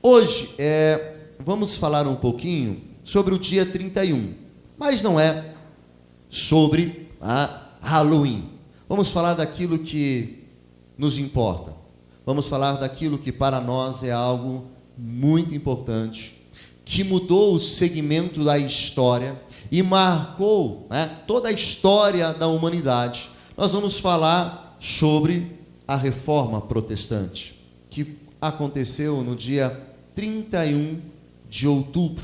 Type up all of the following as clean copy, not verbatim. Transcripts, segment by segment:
Hoje vamos falar um pouquinho sobre o dia 31, mas não é sobre a Halloween. Vamos falar daquilo que nos importa. Vamos falar daquilo que para nós é algo muito importante, que mudou o segmento da história e marcou toda a história da humanidade. Nós vamos falar sobre a Reforma Protestante, que aconteceu no dia 31 de outubro.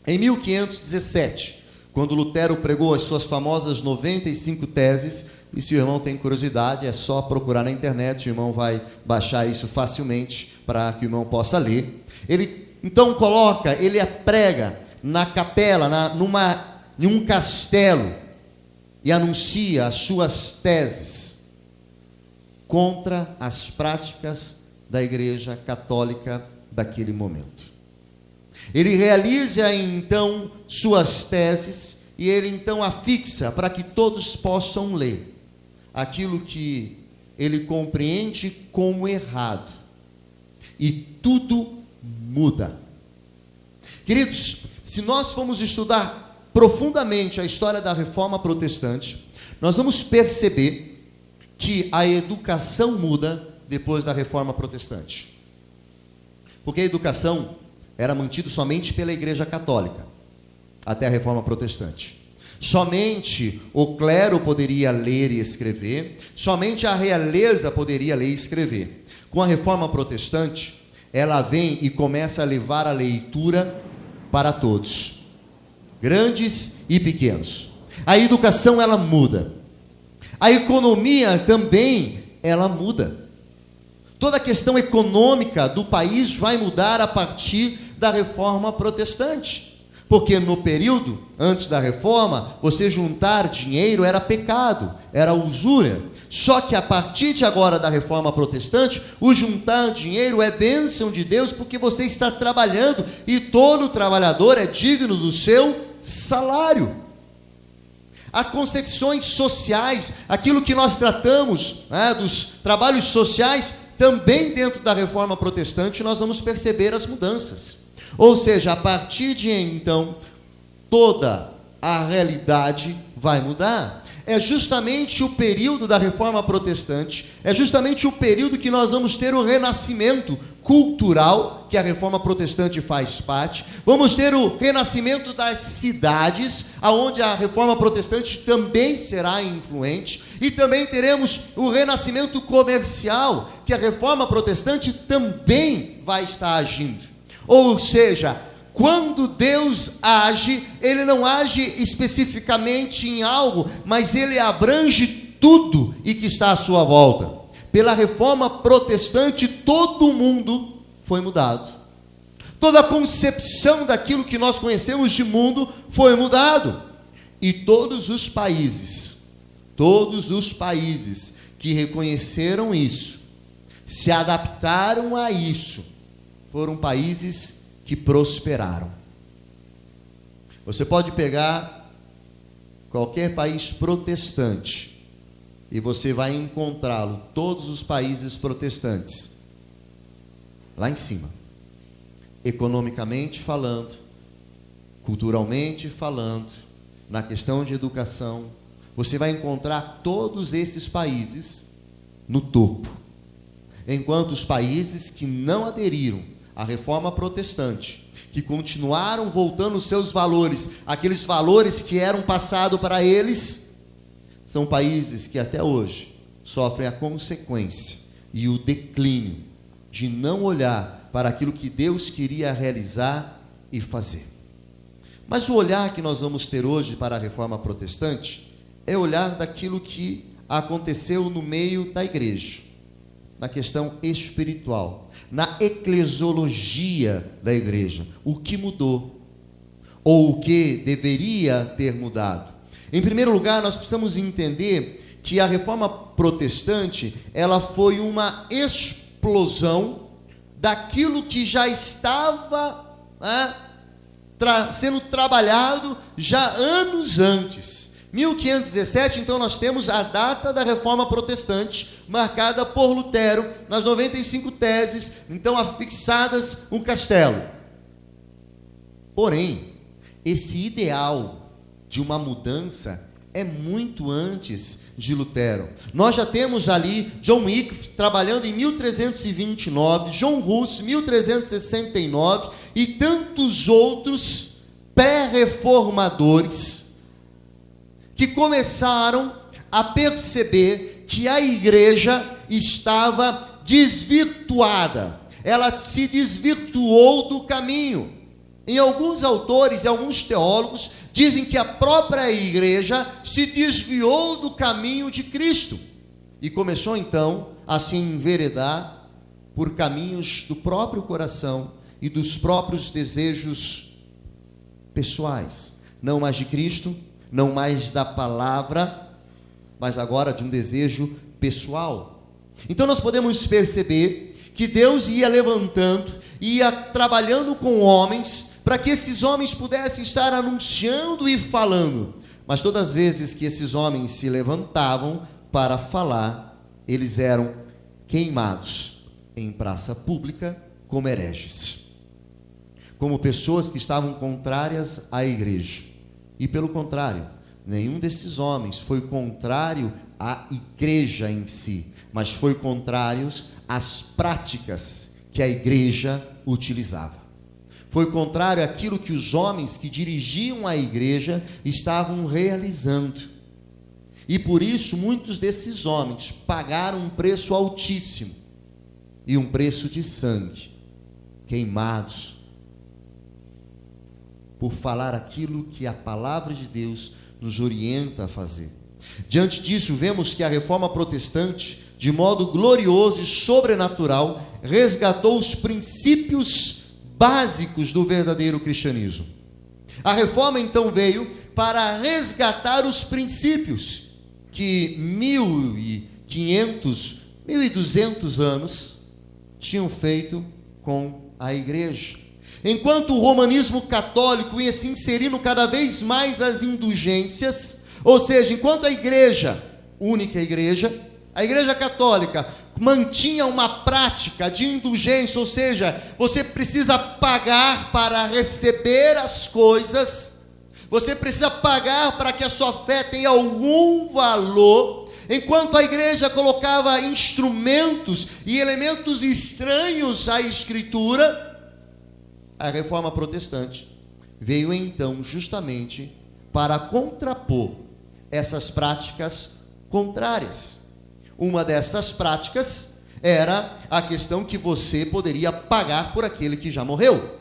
Em 1517, quando Lutero pregou as suas famosas 95 teses, e se o irmão tem curiosidade, é só procurar na internet, o irmão vai baixar isso facilmente para que o irmão possa ler. Ele então ele prega na capela, em um castelo, e anuncia as suas teses contra as práticas da Igreja Católica daquele momento. Ele realiza então suas teses e ele então afixa para que todos possam ler aquilo que ele compreende como errado. E tudo muda. Queridos, se nós formos estudar profundamente a história da Reforma Protestante, nós vamos perceber que a educação muda depois da Reforma Protestante. Porque a educação era mantida somente pela Igreja Católica, até a Reforma Protestante. Somente o clero poderia ler e escrever, somente a realeza poderia ler e escrever. Com a Reforma Protestante, ela vem e começa a levar a leitura para todos, grandes e pequenos. A educação, ela muda. A economia também, ela muda. Toda a questão econômica do país vai mudar a partir da Reforma Protestante. Porque no período antes da Reforma, você juntar dinheiro era pecado, era usura. Só que a partir de agora da Reforma Protestante, o juntar dinheiro é bênção de Deus, porque você está trabalhando e todo trabalhador é digno do seu salário. Há concepções sociais, aquilo que nós tratamos, dos trabalhos sociais, também dentro da Reforma Protestante nós vamos perceber as mudanças. Ou seja, a partir de então, toda a realidade vai mudar. É justamente o período da Reforma Protestante, é justamente o período que nós vamos ter o renascimento cultural, que a Reforma Protestante faz parte. Vamos ter o renascimento das cidades, aonde a Reforma Protestante também será influente. E também teremos o renascimento comercial, que a Reforma Protestante também vai estar agindo. Ou seja, quando Deus age, Ele não age especificamente em algo, mas Ele abrange tudo e que está à sua volta. Pela Reforma Protestante, todo mundo foi mudado. Toda a concepção daquilo que nós conhecemos de mundo foi mudado. E todos os países que reconheceram isso, se adaptaram a isso, foram países que prosperaram. Você pode pegar qualquer país protestante e você vai encontrá-lo, todos os países protestantes, lá em cima, economicamente falando, culturalmente falando, na questão de educação, você vai encontrar todos esses países no topo. Enquanto os países que não aderiram à Reforma Protestante, que continuaram voltando os seus valores, aqueles valores que eram passados para eles, são países que até hoje sofrem a consequência e o declínio de não olhar para aquilo que Deus queria realizar e fazer. Mas o olhar que nós vamos ter hoje para a Reforma Protestante é olhar daquilo que aconteceu no meio da igreja, na questão espiritual, na eclesiologia da igreja, o que mudou, ou o que deveria ter mudado. Em primeiro lugar, nós precisamos entender que a Reforma Protestante, ela foi uma explosão daquilo que já estava sendo trabalhado já anos antes, 1517, então, nós temos a data da Reforma Protestante, marcada por Lutero, nas 95 teses, então, afixadas no castelo. Porém, esse ideal de uma mudança é muito antes de Lutero. Nós já temos ali John Wycliffe trabalhando em 1329, John Hus, 1369, e tantos outros pré-reformadores que começaram a perceber que a igreja estava desvirtuada. Ela se desvirtuou do caminho. Em alguns autores e alguns teólogos dizem que a própria igreja se desviou do caminho de Cristo e começou então a se enveredar por caminhos do próprio coração e dos próprios desejos pessoais, não mais de Cristo, não mais da palavra, mas agora de um desejo pessoal. Então nós podemos perceber que Deus ia levantando, ia trabalhando com homens, para que esses homens pudessem estar anunciando e falando. Mas todas as vezes que esses homens se levantavam para falar, eles eram queimados em praça pública como hereges, como pessoas que estavam contrárias à igreja. E pelo contrário, nenhum desses homens foi contrário à igreja em si, mas foi contrário às práticas que a igreja utilizava. Foi contrário àquilo que os homens que dirigiam a igreja estavam realizando. E por isso muitos desses homens pagaram um preço altíssimo, e um preço de sangue, queimados, por falar aquilo que a palavra de Deus nos orienta a fazer. Diante disso, vemos que a Reforma Protestante, de modo glorioso e sobrenatural, resgatou os princípios básicos do verdadeiro cristianismo. A Reforma então veio para resgatar os princípios que 1500, 1200 anos tinham feito com a igreja. Enquanto o romanismo católico ia se inserindo cada vez mais as indulgências, ou seja, enquanto a igreja, única igreja, a igreja católica mantinha uma prática de indulgência, ou seja, você precisa pagar para receber as coisas, você precisa pagar para que a sua fé tenha algum valor. Enquanto a igreja colocava instrumentos e elementos estranhos à Escritura, a Reforma Protestante veio então justamente para contrapor essas práticas contrárias. Uma dessas práticas era a questão que você poderia pagar por aquele que já morreu.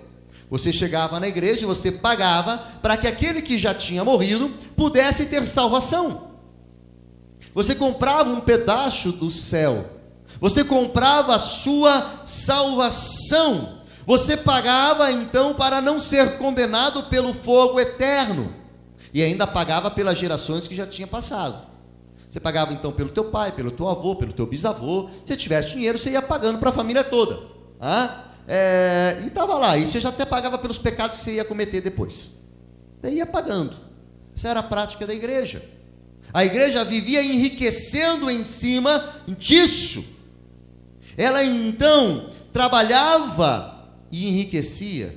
Você chegava na igreja e você pagava para que aquele que já tinha morrido pudesse ter salvação. Você comprava um pedaço do céu. Você comprava a sua salvação. Você pagava então para não ser condenado pelo fogo eterno. E ainda pagava pelas gerações que já tinha passado. Você pagava então pelo teu pai, pelo teu avô, pelo teu bisavô. Se tivesse dinheiro, você ia pagando para a família toda. E estava lá. E você já até pagava pelos pecados que você ia cometer depois. Você ia pagando. Essa era a prática da igreja. A igreja vivia enriquecendo em cima disso. Ela então trabalhava e enriquecia.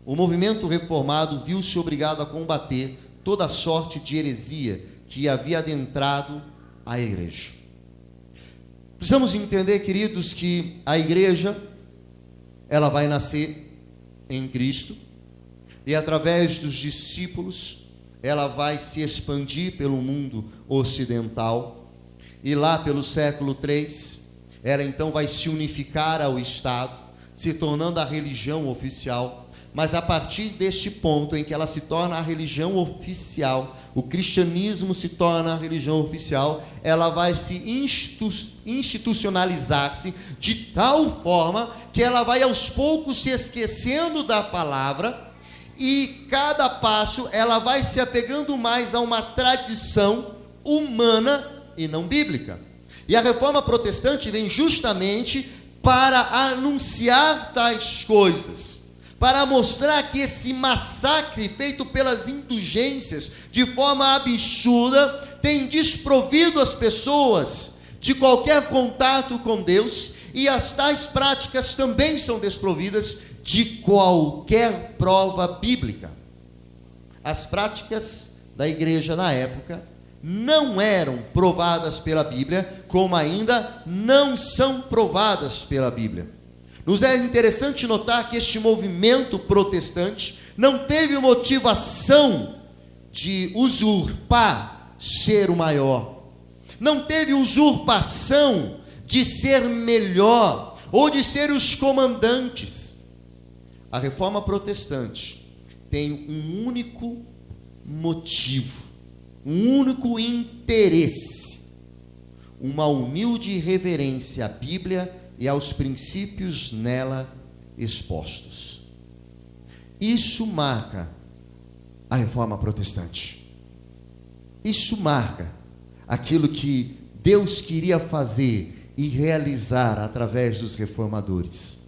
O movimento reformado viu-se obrigado a combater toda sorte de heresia que havia adentrado a igreja. Precisamos entender, queridos, que a igreja, ela vai nascer em Cristo, e através dos discípulos, ela vai se expandir pelo mundo ocidental, e lá pelo século III, ela então vai se unificar ao Estado, se tornando a religião oficial. Mas a partir deste ponto em que ela se torna a religião oficial, o cristianismo se torna a religião oficial, ela vai se institucionalizar-se de tal forma que ela vai aos poucos se esquecendo da palavra, e cada passo ela vai se apegando mais a uma tradição humana e não bíblica. E a Reforma Protestante vem justamente para anunciar tais coisas, para mostrar que esse massacre feito pelas indulgências, de forma absurda, tem desprovido as pessoas de qualquer contato com Deus, e as tais práticas também são desprovidas de qualquer prova bíblica. As práticas da igreja na época não eram provadas pela Bíblia, como ainda não são provadas pela Bíblia. Nos é interessante notar que este movimento protestante não teve motivação de usurpar ser o maior, não teve usurpação de ser melhor ou de ser os comandantes. A reforma protestante tem um único motivo, um único interesse: uma humilde reverência à Bíblia e aos princípios nela expostos. Isso marca a reforma protestante. Isso marca aquilo que Deus queria fazer e realizar através dos reformadores.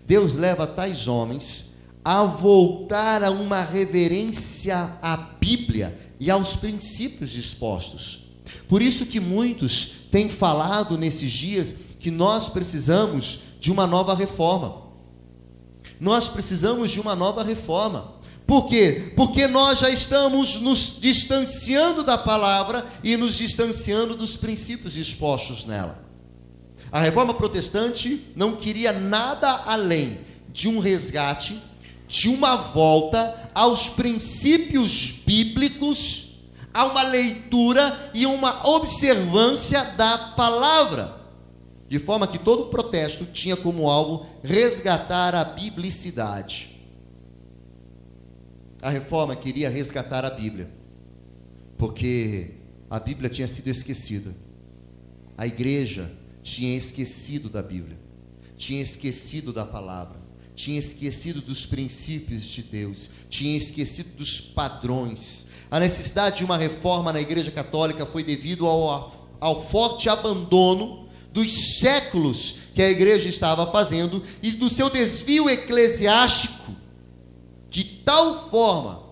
Deus leva tais homens a voltar a uma reverência à Bíblia e aos princípios expostos. Por isso que muitos têm falado nesses dias que nós precisamos de uma nova reforma. Nós precisamos de uma nova reforma. Por quê? Porque nós já estamos nos distanciando da palavra e nos distanciando dos princípios expostos nela. A reforma protestante não queria nada além de um resgate, de uma volta aos princípios bíblicos, a uma leitura e uma observância da palavra, de forma que todo protesto tinha como alvo resgatar a biblicidade. A reforma queria resgatar a Bíblia, porque a Bíblia tinha sido esquecida. A igreja tinha esquecido da Bíblia, tinha esquecido da palavra, tinha esquecido dos princípios de Deus, tinha esquecido dos padrões. A necessidade de uma reforma na Igreja Católica foi devido ao forte abandono dos séculos que a igreja estava fazendo e do seu desvio eclesiástico, de tal forma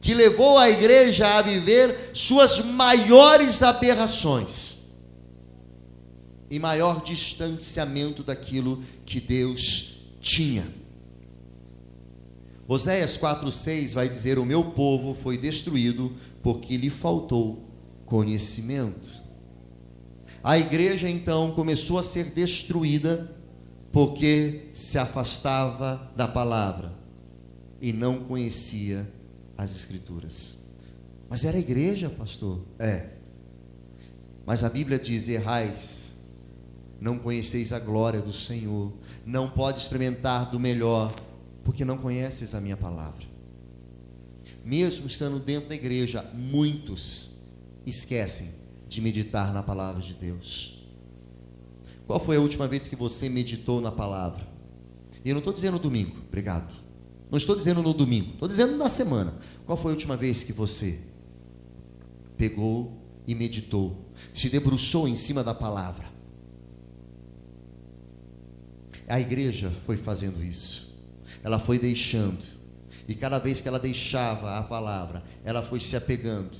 que levou a igreja a viver suas maiores aberrações e maior distanciamento daquilo que Deus tinha. Oséias 4:6 vai dizer: o meu povo foi destruído porque lhe faltou conhecimento. A igreja então começou a ser destruída porque se afastava da palavra e não conhecia as Escrituras. Mas era a igreja, pastor? Mas a Bíblia diz: errais, não conheceis a glória do Senhor, não pode experimentar do melhor, porque não conheces a minha palavra. Mesmo estando dentro da igreja, muitos esquecem de meditar na palavra de Deus. Qual foi a última vez que você meditou na palavra? E eu não estou dizendo no domingo, obrigado. Não estou dizendo no domingo, estou dizendo na semana. Qual foi a última vez que você pegou e meditou, se debruçou em cima da palavra? A igreja foi fazendo isso. Ela foi deixando, e cada vez que ela deixava a palavra, ela foi se apegando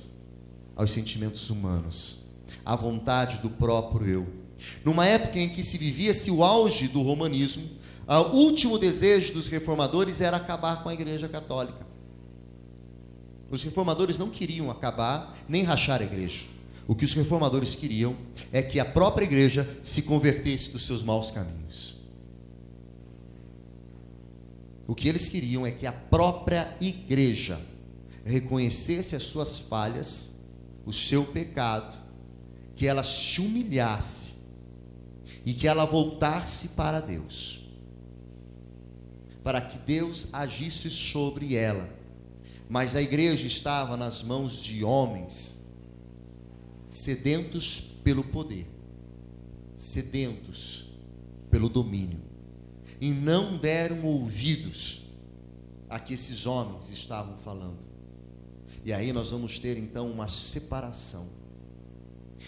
aos sentimentos humanos, à vontade do próprio eu. Numa época em que se vivia-se o auge do romanismo, o último desejo dos reformadores era acabar com a igreja católica. Os reformadores não queriam acabar nem rachar a igreja. O que os reformadores queriam é que a própria igreja se convertesse dos seus maus caminhos. O que eles queriam é que a própria igreja reconhecesse as suas falhas, o seu pecado, que ela se humilhasse e que ela voltasse para Deus, para que Deus agisse sobre ela. Mas a igreja estava nas mãos de homens sedentos pelo poder, sedentos pelo domínio, e não deram ouvidos a que esses homens estavam falando. E aí nós vamos ter então uma separação,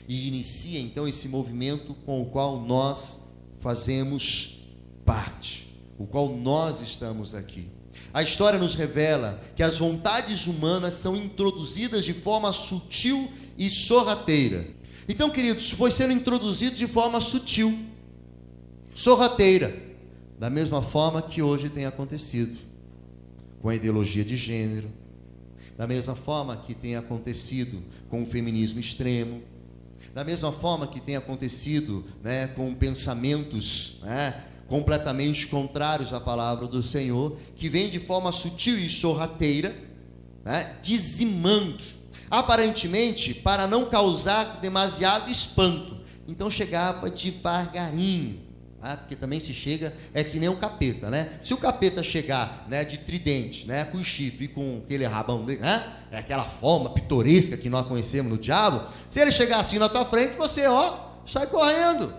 e inicia então esse movimento com o qual nós fazemos parte, o qual nós estamos aqui. A história nos revela que as vontades humanas são introduzidas de forma sutil e sorrateira. Então, queridos, foi sendo introduzido de forma sutil, sorrateira, da mesma forma que hoje tem acontecido com a ideologia de gênero, da mesma forma que tem acontecido com o feminismo extremo, da mesma forma que tem acontecido, com pensamentos, completamente contrários à palavra do Senhor, que vem de forma sutil e sorrateira, dizimando, aparentemente para não causar demasiado espanto. Então chegava devagarinho, porque também se chega, é que nem um capeta, se o capeta chegar, de tridente, com chifre e com aquele rabão dele, é aquela forma pitoresca que nós conhecemos no diabo, se ele chegar assim na tua frente, você, sai correndo,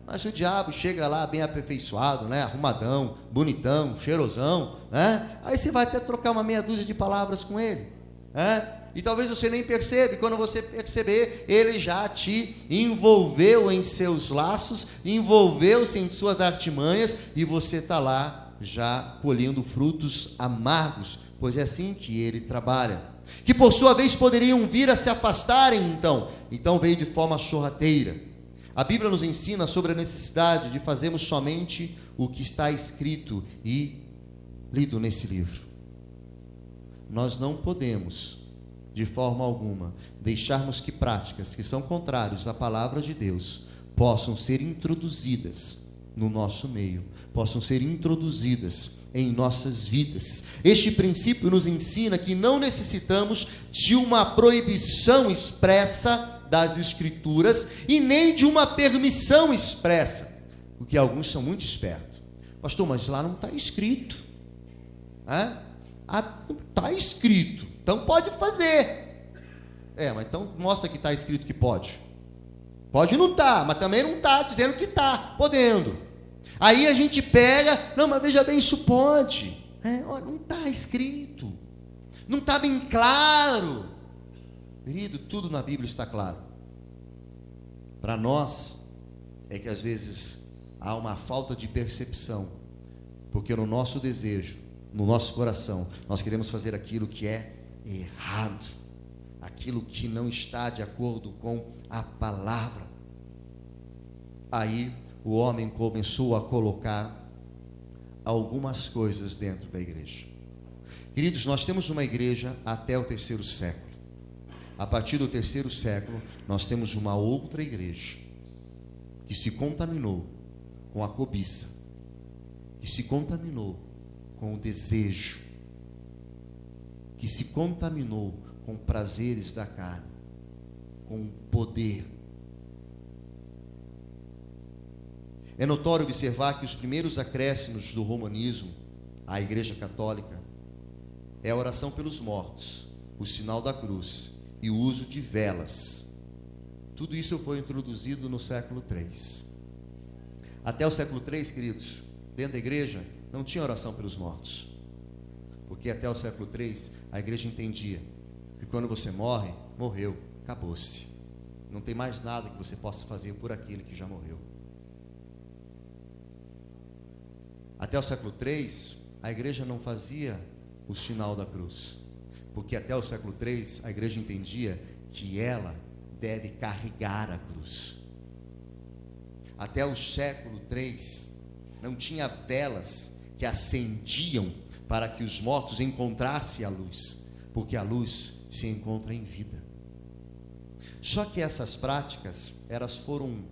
Mas se o diabo chega lá bem aperfeiçoado, arrumadão, bonitão, cheirosão, aí você vai até trocar uma meia dúzia de palavras com ele, e talvez você nem perceba, e quando você perceber, ele já te envolveu em seus laços, envolveu-se em suas artimanhas, e você está lá já colhendo frutos amargos, pois é assim que ele trabalha, que por sua vez poderiam vir a se afastarem. Então veio de forma sorrateira. A Bíblia nos ensina sobre a necessidade de fazermos somente o que está escrito e lido nesse livro. Nós não podemos, de forma alguma, deixarmos que práticas que são contrárias à palavra de Deus possam ser introduzidas no nosso meio, possam ser introduzidas em nossas vidas. Este princípio nos ensina que não necessitamos de uma proibição expressa das Escrituras e nem de uma permissão expressa, porque alguns são muito espertos. Pastor, mas lá não está escrito. Não está escrito, então pode fazer. Mas então mostra que está escrito que pode. Pode não estar, mas também não está dizendo que está podendo. Aí a gente pega, não, mas veja bem, isso pode. Não está escrito, não está bem claro. Querido, tudo na Bíblia está claro. Para nós, é que às vezes há uma falta de percepção, porque no nosso desejo, no nosso coração, nós queremos fazer aquilo que é errado, aquilo que não está de acordo com a palavra. Aí o homem começou a colocar algumas coisas dentro da igreja. Queridos, nós temos uma igreja até o 3º século. A partir do 3º século, nós temos uma outra igreja que se contaminou com a cobiça, que se contaminou com o desejo, que se contaminou com prazeres da carne, com o poder. É notório observar que os primeiros acréscimos do romanismo à Igreja Católica é a oração pelos mortos, o sinal da cruz e o uso de velas. Tudo isso foi introduzido no século III. Até o século III, queridos, dentro da igreja não tinha oração pelos mortos, porque até o século III a igreja entendia que quando você morre, morreu, acabou-se, não tem mais nada que você possa fazer por aquele que já morreu. Até o século III a igreja não fazia o sinal da cruz, porque até o século III a igreja entendia que ela deve carregar a cruz. Até o século III não tinha velas que acendiam para que os mortos encontrassem a luz, porque a luz se encontra em vida. Só que essas práticas, elas foram,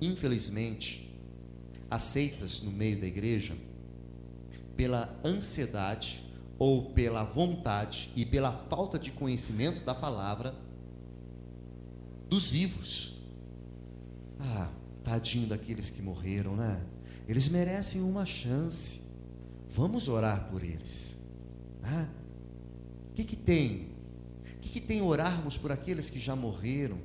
infelizmente, aceitas no meio da igreja pela ansiedade ou pela vontade e pela falta de conhecimento da palavra dos vivos. Tadinho daqueles que morreram, né? Eles merecem uma chance. Vamos orar por eles. O que tem? O que tem orarmos por aqueles que já morreram?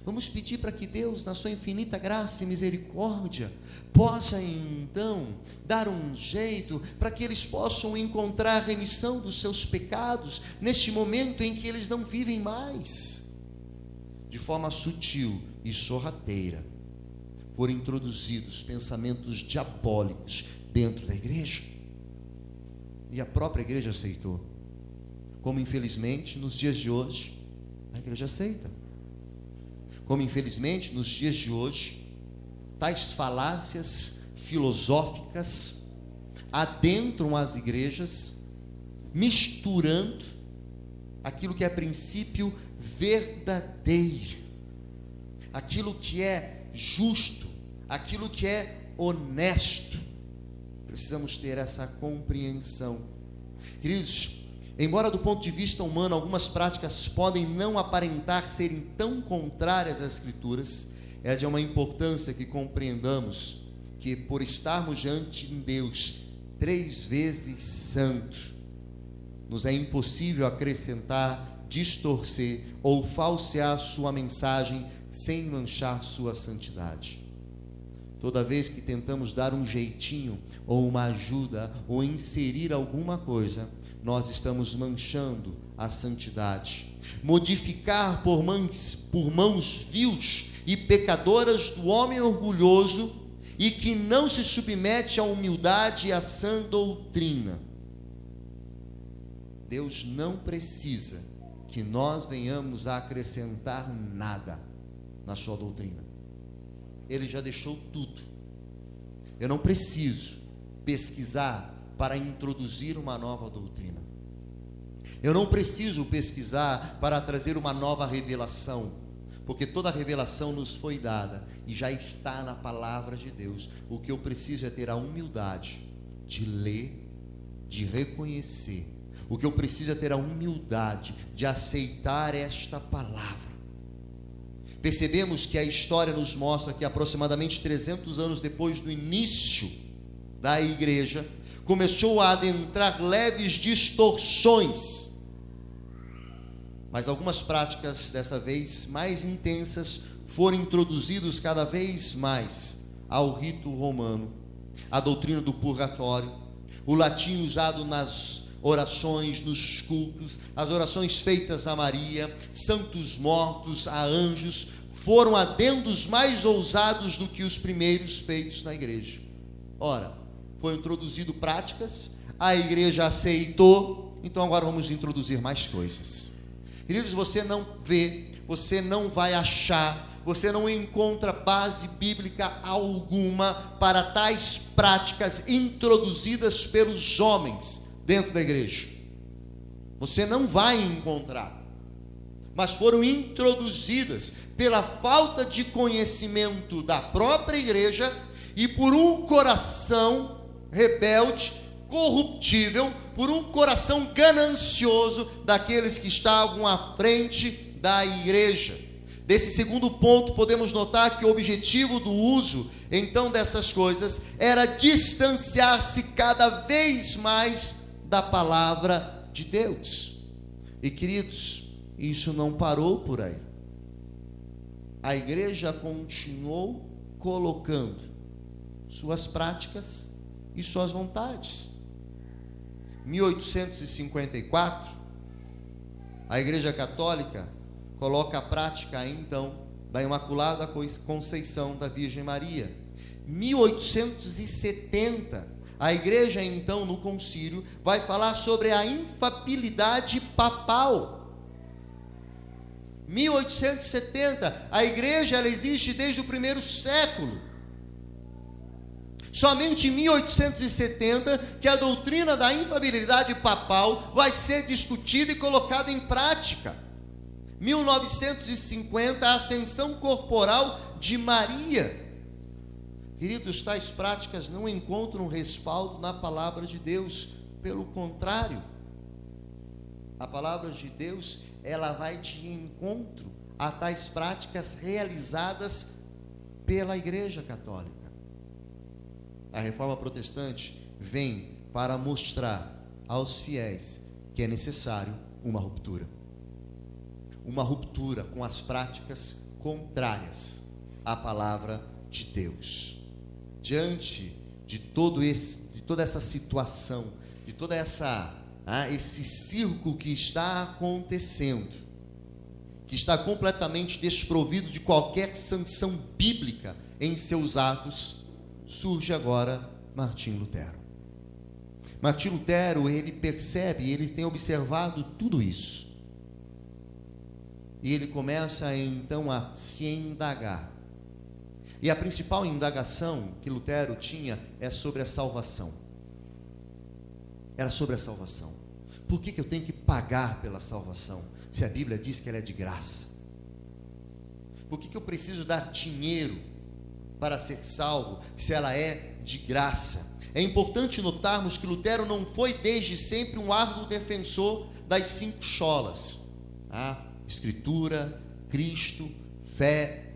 Vamos pedir para que Deus, na sua infinita graça e misericórdia, possa então dar um jeito para que eles possam encontrar a remissão dos seus pecados neste momento em que eles não vivem mais. De forma sutil e sorrateira, foram introduzidos pensamentos diabólicos dentro da igreja. E a própria igreja aceitou. Como infelizmente nos dias de hoje a igreja aceita. Como infelizmente nos dias de hoje tais falácias filosóficas adentram as igrejas, misturando aquilo que é princípio verdadeiro, aquilo que é justo, aquilo que é honesto. Precisamos ter essa compreensão. Queridos, embora do ponto de vista humano algumas práticas podem não aparentar serem tão contrárias às Escrituras, é de uma importância que compreendamos que por estarmos diante de Deus 3 vezes santo, nos é impossível acrescentar, distorcer ou falsear sua mensagem sem manchar sua santidade. Toda vez que tentamos dar um jeitinho, ou uma ajuda, ou inserir alguma coisa, nós estamos manchando a santidade. Modificar por mãos vios e pecadoras do homem orgulhoso e que não se submete à humildade e à sã doutrina. Deus não precisa que nós venhamos a acrescentar nada na sua doutrina. Ele já deixou tudo. Eu não preciso pesquisar para introduzir uma nova doutrina. Eu não preciso pesquisar para trazer uma nova revelação, porque toda revelação nos foi dada e já está na palavra de Deus. O que eu preciso é ter a humildade de ler, de reconhecer. O que eu preciso é ter a humildade de aceitar esta palavra. Percebemos que a história nos mostra que aproximadamente 300 anos depois do início da igreja, começou a adentrar leves distorções, mas algumas práticas, dessa vez mais intensas, foram introduzidas cada vez mais ao rito romano, a doutrina do purgatório, o latim usado nas orações, nos cultos, as orações feitas a Maria, santos mortos, a anjos, foram adendos mais ousados do que os primeiros feitos na igreja. Ora, foi introduzido práticas, a igreja aceitou, então agora vamos introduzir mais coisas. Queridos, você não vê, você não vai achar, você não encontra base bíblica alguma para tais práticas introduzidas pelos homens dentro da igreja. Você não vai encontrar, mas foram introduzidas pela falta de conhecimento da própria igreja e por um coração rebelde, corruptível, por um coração ganancioso daqueles que estavam à frente da igreja. Desse segundo ponto, podemos notar que o objetivo do uso, então, dessas coisas, era distanciar-se cada vez mais da palavra de Deus. E, queridos, isso não parou por aí. A igreja continuou colocando suas práticas e suas vontades. 1854, a Igreja Católica coloca a prática, então, da Imaculada Conceição da Virgem Maria. 1870, a igreja, então, no concílio, vai falar sobre a infabilidade papal. 1870, a igreja, ela existe desde o primeiro século. Somente em 1870 que a doutrina da infabilidade papal vai ser discutida e colocada em prática. 1950, a ascensão corporal de Maria. Queridos, tais práticas não encontram respaldo na palavra de Deus. Pelo contrário, a palavra de Deus, ela vai de encontro a tais práticas realizadas pela Igreja Católica. A Reforma Protestante vem para mostrar aos fiéis que é necessário uma ruptura com as práticas contrárias à palavra de Deus. Diante de toda essa situação, de esse circo que está acontecendo, que está completamente desprovido de qualquer sanção bíblica em seus atos, surge agora Martim Lutero. Martim Lutero, ele percebe, ele tem observado tudo isso. E ele começa então a se indagar. E a principal indagação que Lutero tinha é sobre a salvação. Era sobre a salvação. Por que eu tenho que pagar pela salvação, se a Bíblia diz que ela é de graça? Por que eu preciso dar dinheiro para ser salvo, se ela é de graça? É importante notarmos que Lutero não foi desde sempre um árduo defensor das 5 solas. Escritura, Cristo, fé,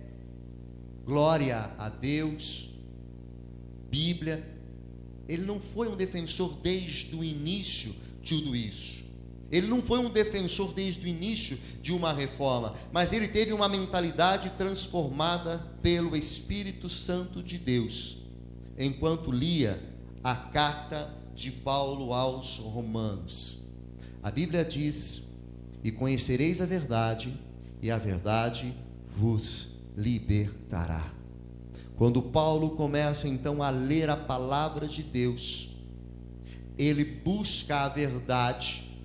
glória a Deus, Bíblia. Ele não foi um defensor desde o início de tudo isso. Ele não foi um defensor desde o início de uma reforma, mas ele teve uma mentalidade transformada pelo Espírito Santo de Deus, enquanto lia a carta de Paulo aos Romanos. A Bíblia diz: e conhecereis a verdade, e a verdade vos libertará. Quando Paulo começa então a ler a palavra de Deus, ele busca a verdade,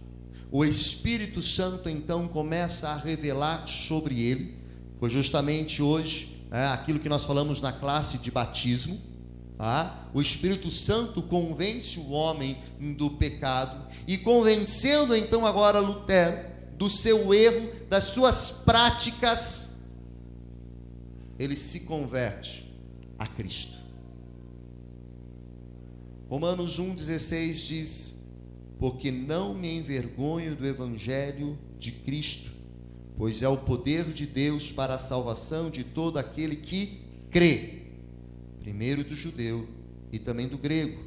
o Espírito Santo então começa a revelar sobre ele. Foi justamente hoje, aquilo que nós falamos na classe de batismo. O Espírito Santo convence o homem do pecado, e convencendo então agora Lutero do seu erro, das suas práticas, ele se converte a Cristo. Romanos 1,16 diz: porque não me envergonho do Evangelho de Cristo, pois é o poder de Deus para a salvação de todo aquele que crê, primeiro do judeu e também do grego,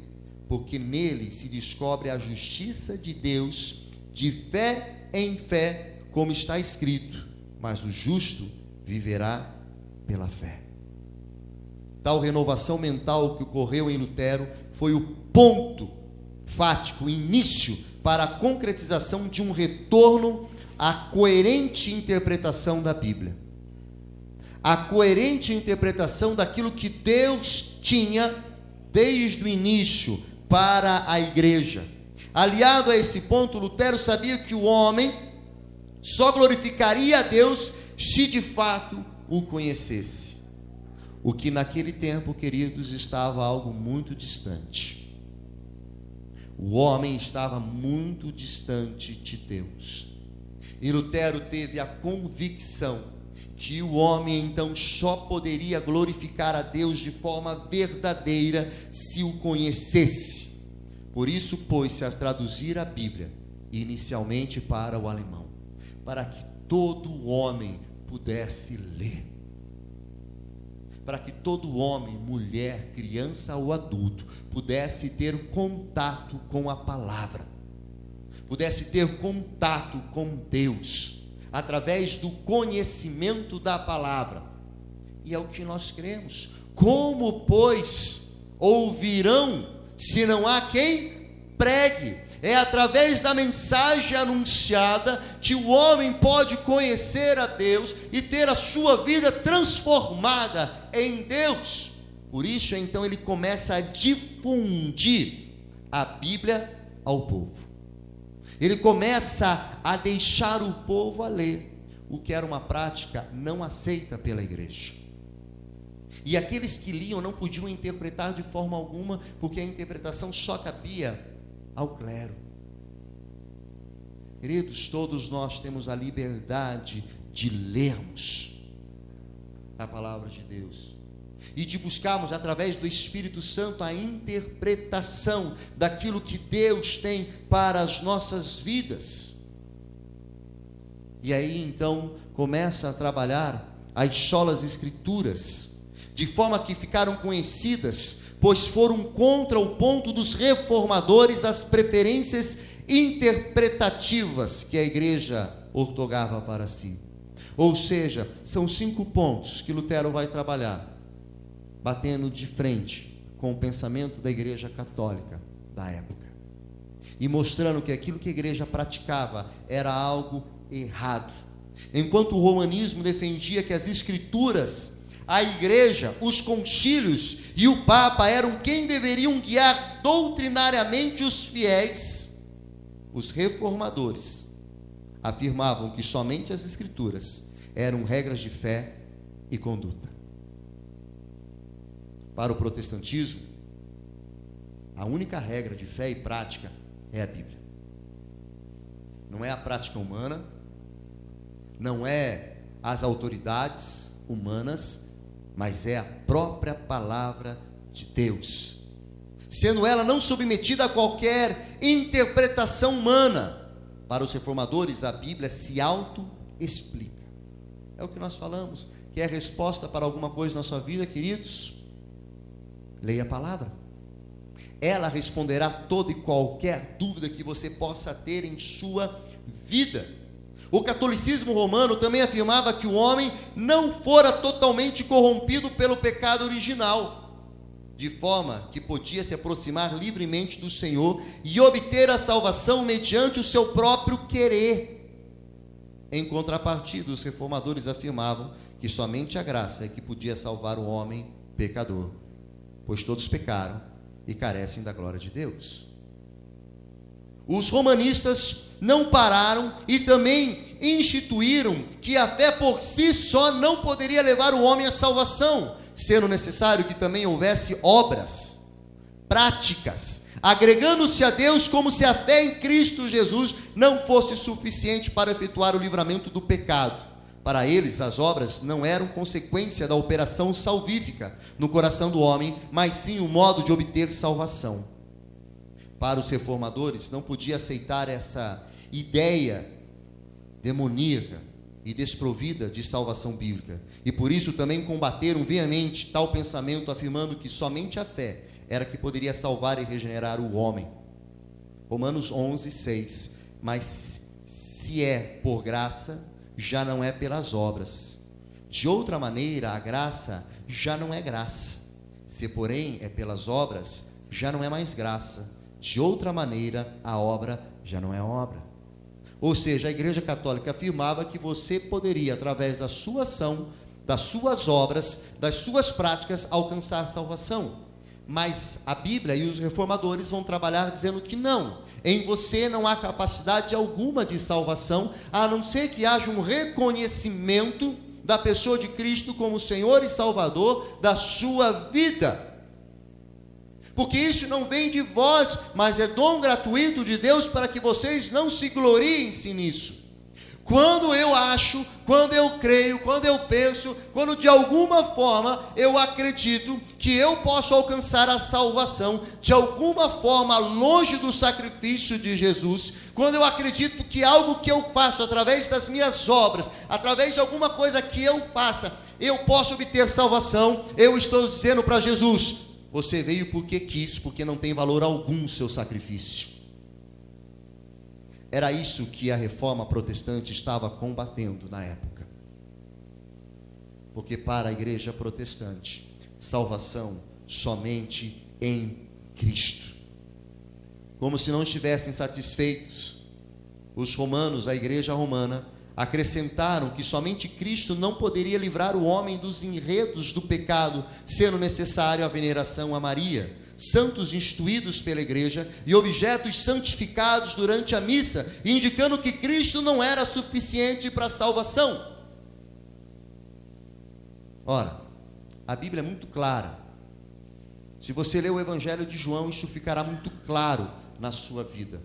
porque nele se descobre a justiça de Deus de fé em fé, como está escrito: mas o justo viverá pela fé. Tal renovação mental que ocorreu em Lutero foi o ponto fático, o início para a concretização de um retorno à coerente interpretação da Bíblia, a coerente interpretação daquilo que Deus tinha desde o início para a igreja. Aliado a esse ponto, Lutero sabia que o homem só glorificaria a Deus se de fato o conhecesse. O que naquele tempo, queridos, estava algo muito distante. O homem estava muito distante de Deus. E Lutero teve a convicção que o homem então só poderia glorificar a Deus de forma verdadeira se o conhecesse. Por isso pôs-se a traduzir a Bíblia, inicialmente para o alemão, para que todo homem pudesse ler, para que todo homem, mulher, criança ou adulto pudesse ter contato com a palavra, pudesse ter contato com Deus, através do conhecimento da palavra. E é o que nós cremos. Como, pois, ouvirão se não há quem pregue? É através da mensagem anunciada que o homem pode conhecer a Deus e ter a sua vida transformada em Deus. Por isso, então, ele começa a difundir a Bíblia ao povo. Ele começa a deixar o povo a ler, o que era uma prática não aceita pela igreja. E aqueles que liam não podiam interpretar de forma alguma, porque a interpretação só cabia ao clero. Queridos, todos nós temos a liberdade de lermos a palavra de Deus e de buscarmos através do Espírito Santo a interpretação daquilo que Deus tem para as nossas vidas. E aí então começa a trabalhar as solas escrituras, de forma que ficaram conhecidas, pois foram contra o ponto dos reformadores as preferências interpretativas que a igreja ortogava para si. Ou seja, são 5 pontos que Lutero vai trabalhar, batendo de frente com o pensamento da igreja católica da época, e mostrando que aquilo que a igreja praticava era algo errado, Enquanto o romanismo defendia que as escrituras, a igreja, os concílios e o papa eram quem deveriam guiar doutrinariamente os fiéis, os reformadores afirmavam que somente as escrituras eram regras de fé e conduta. Para o protestantismo, a única regra de fé e prática é a Bíblia. Não é a prática humana, não é as autoridades humanas, mas é a própria palavra de Deus, sendo ela não submetida a qualquer interpretação humana. Para os reformadores, a Bíblia se auto-explica. É o que nós falamos. Quer resposta para alguma coisa na sua vida, queridos? Leia a palavra. Ela responderá toda e qualquer dúvida que você possa ter em sua vida. O catolicismo romano também afirmava que o homem não fora totalmente corrompido pelo pecado original, de forma que podia se aproximar livremente do Senhor e obter a salvação mediante o seu próprio querer. Em contrapartida, os reformadores afirmavam que somente a graça é que podia salvar o homem pecador, pois todos pecaram e carecem da glória de Deus. Os romanistas não pararam e também instituíram que a fé por si só não poderia levar o homem à salvação, sendo necessário que também houvesse obras, práticas, agregando-se a Deus, como se a fé em Cristo Jesus não fosse suficiente para efetuar o livramento do pecado. Para eles, as obras não eram consequência da operação salvífica no coração do homem, mas sim um modo de obter salvação. Para os reformadores, não podia aceitar essa ideia demoníaca e desprovida de salvação bíblica, e por isso também combateram veemente tal pensamento, afirmando que somente a fé era que poderia salvar e regenerar o homem. Romanos 11:6. Mas se é por graça, já não é pelas obras. De outra maneira, a graça já não é graça. Se, porém, é pelas obras, já não é mais graça. De outra maneira, a obra já não é obra. Ou seja, a Igreja Católica afirmava que você poderia, através da sua ação, das suas obras, das suas práticas, alcançar salvação. Mas a Bíblia e os reformadores vão trabalhar dizendo que não. Em você não há capacidade alguma de salvação, a não ser que haja um reconhecimento da pessoa de Cristo como Senhor e Salvador da sua vida. Porque isso não vem de vós, mas é dom gratuito de Deus para que vocês não se gloriem-se nisso. Quando eu acho, quando eu creio, quando eu penso, quando de alguma forma eu acredito que eu posso alcançar a salvação, de alguma forma longe do sacrifício de Jesus, quando eu acredito que algo que eu faço através das minhas obras, através de alguma coisa que eu faça, eu posso obter salvação, eu estou dizendo para Jesus: você veio porque quis, porque não tem valor algum o seu sacrifício. Era isso que a reforma protestante estava combatendo na época. Porque para a igreja protestante, salvação somente em Cristo. Como se não estivessem satisfeitos, os romanos, a igreja romana, acrescentaram que somente Cristo não poderia livrar o homem dos enredos do pecado, sendo necessário a veneração a Maria, santos instituídos pela igreja e objetos santificados durante a missa, indicando que Cristo não era suficiente para a salvação. Ora, a Bíblia é muito clara. Se você ler o Evangelho de João, isso ficará muito claro na sua vida.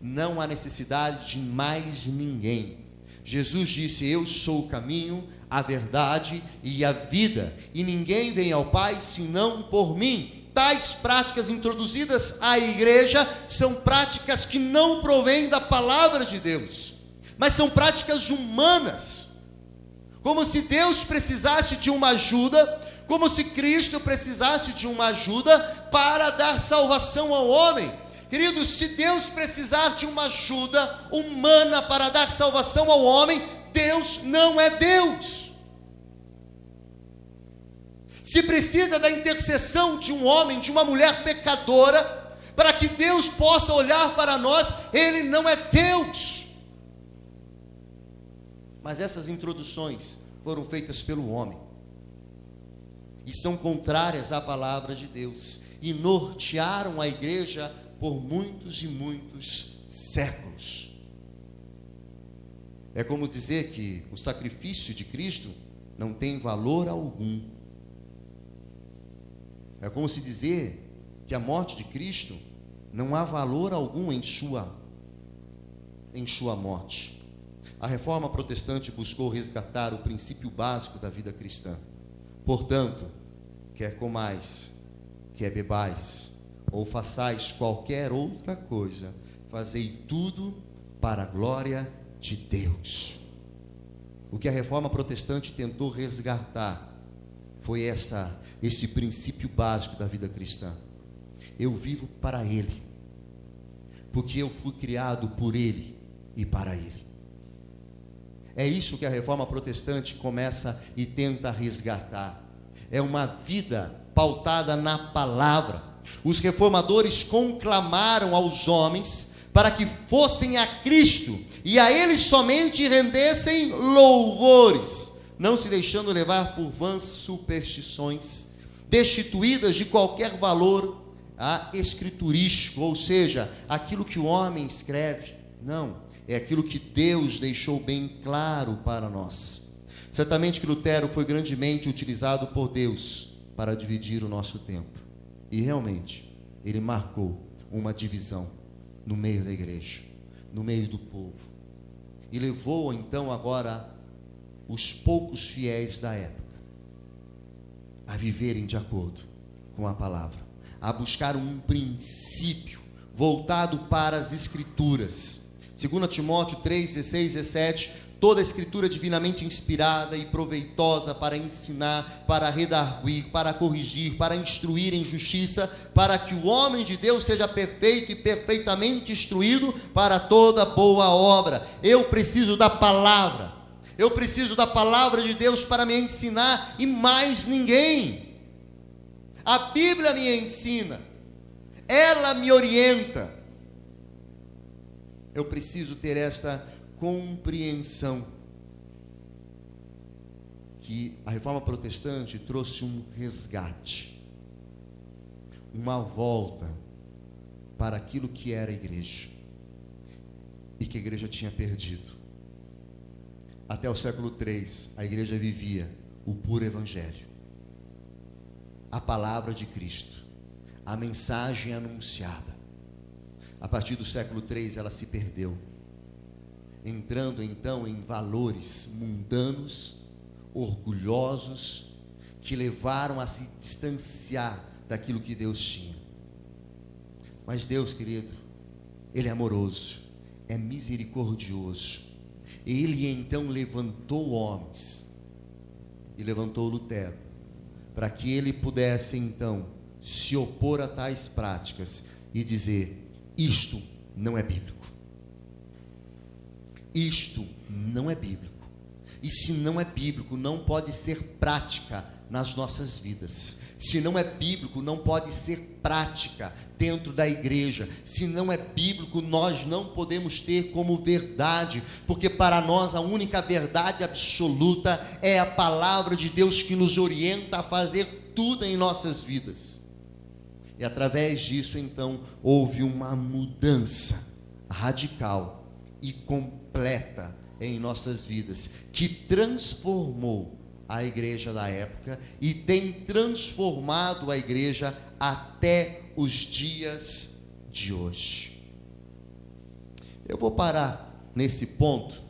Não há necessidade de mais ninguém. Jesus disse: eu sou o caminho, a verdade e a vida, e ninguém vem ao Pai senão por mim. Tais práticas introduzidas à igreja são práticas que não provêm da palavra de Deus, mas são práticas humanas, como se Deus precisasse de uma ajuda, como se Cristo precisasse de uma ajuda para dar salvação ao homem. Queridos, se Deus precisar de uma ajuda humana para dar salvação ao homem, Deus não é Deus. Se precisa da intercessão de um homem, de uma mulher pecadora, para que Deus possa olhar para nós, Ele não é Deus. mas essas introduções foram feitas pelo homem e são contrárias à palavra de Deus e nortearam a igreja por muitos e muitos séculos. É como dizer que o sacrifício de Cristo não tem valor algum. É como se dizer que a morte de Cristo não há valor algum em sua morte. A reforma protestante buscou resgatar o princípio básico da vida cristã. Portanto, quer comais, quer bebais, ou façais qualquer outra coisa, fazei tudo para a glória de Deus. O que a reforma protestante tentou resgatar foi esse princípio básico da vida cristã. Eu vivo para Ele, porque eu fui criado por Ele e para Ele. É isso que a reforma protestante começa e tenta resgatar. É uma vida pautada na palavra. Os reformadores conclamaram aos homens para que fossem a Cristo e a Ele somente rendessem louvores, não se deixando levar por vãs superstições, destituídas de qualquer valor escriturístico, ou seja, aquilo que o homem escreve. Não, é aquilo que Deus deixou bem claro para nós. Certamente que Lutero foi grandemente utilizado por Deus para dividir o nosso tempo, e realmente ele marcou uma divisão no meio da igreja, no meio do povo, e levou então agora os poucos fiéis da época a viverem de acordo com a palavra, a buscar um princípio voltado para as Escrituras. 2 Timóteo 3, 16, 17, toda a Escritura divinamente inspirada e proveitosa para ensinar, para redarguir, para corrigir, para instruir em justiça, para que o homem de Deus seja perfeito e perfeitamente instruído para toda boa obra. Eu preciso da palavra, eu preciso da palavra de Deus para me ensinar e mais ninguém. A Bíblia me ensina, ela me orienta. Eu preciso ter esta compreensão que a reforma protestante trouxe um resgate, uma volta para aquilo que era a igreja e que a igreja tinha perdido. Até o século III, a igreja vivia o puro evangelho, a palavra de Cristo, a mensagem anunciada. A partir do século III ela se perdeu, entrando então em valores mundanos, orgulhosos, que levaram a se distanciar daquilo que Deus tinha. Mas Deus, querido, Ele é amoroso, é misericordioso. Ele então levantou homens, e levantou Lutero, para que ele pudesse então se opor a tais práticas e dizer: isto não é bíblico. Isto não é bíblico. E se não é bíblico, não pode ser prática nas nossas vidas. Se não é bíblico, não pode ser prática dentro da igreja. Se não é bíblico, nós não podemos ter como verdade, porque para nós a única verdade absoluta é a palavra de Deus, que nos orienta a fazer tudo em nossas vidas. E através disso, então, houve uma mudança radical e completa em nossas vidas, que transformou a igreja da época e tem transformado a igreja até os dias de hoje. Eu vou parar nesse ponto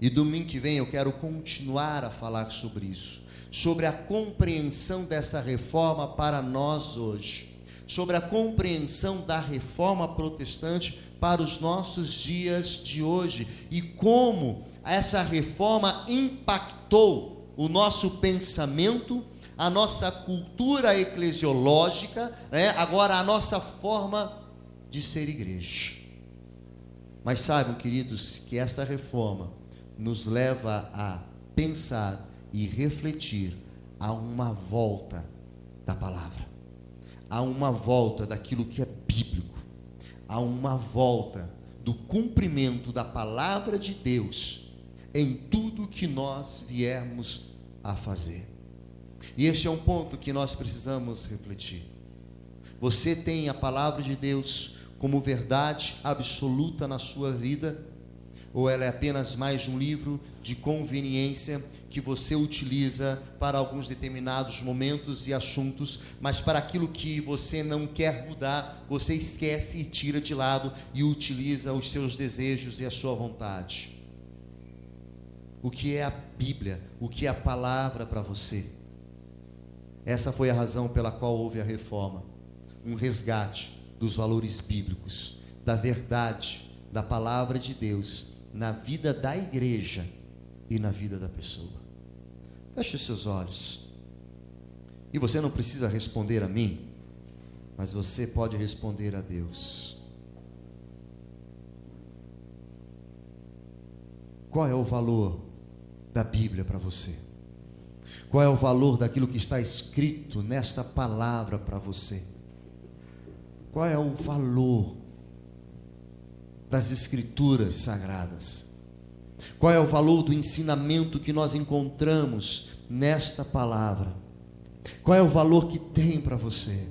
e domingo que vem eu quero continuar a falar sobre isso, sobre a compreensão dessa reforma para nós hoje, sobre a compreensão da reforma protestante para os nossos dias de hoje e como essa reforma impactou o nosso pensamento, a nossa cultura eclesiológica, agora a nossa forma de ser igreja. Mas saibam, queridos, que esta reforma nos leva a pensar e refletir a uma volta da palavra, a uma volta daquilo que é bíblico, a uma volta do cumprimento da palavra de Deus em tudo que nós viermos a fazer. E este é um ponto que nós precisamos refletir. Você tem a palavra de Deus como verdade absoluta na sua vida? Ou ela é apenas mais um livro de conveniência que você utiliza para alguns determinados momentos e assuntos, mas para aquilo que você não quer mudar, você esquece e tira de lado e utiliza os seus desejos e a sua vontade? O que é a Bíblia? O que é a palavra para você? Essa foi a razão pela qual houve a reforma, um resgate dos valores bíblicos, da verdade, da palavra de Deus, na vida da igreja e na vida da pessoa. Feche os seus olhos. E você não precisa responder a mim, mas você pode responder a Deus. Qual é o valor da Bíblia para você? Qual é o valor daquilo que está escrito nesta palavra para você? Qual é o valor das Escrituras sagradas? Qual é o valor do ensinamento que nós encontramos nesta palavra? Qual é o valor que tem para você?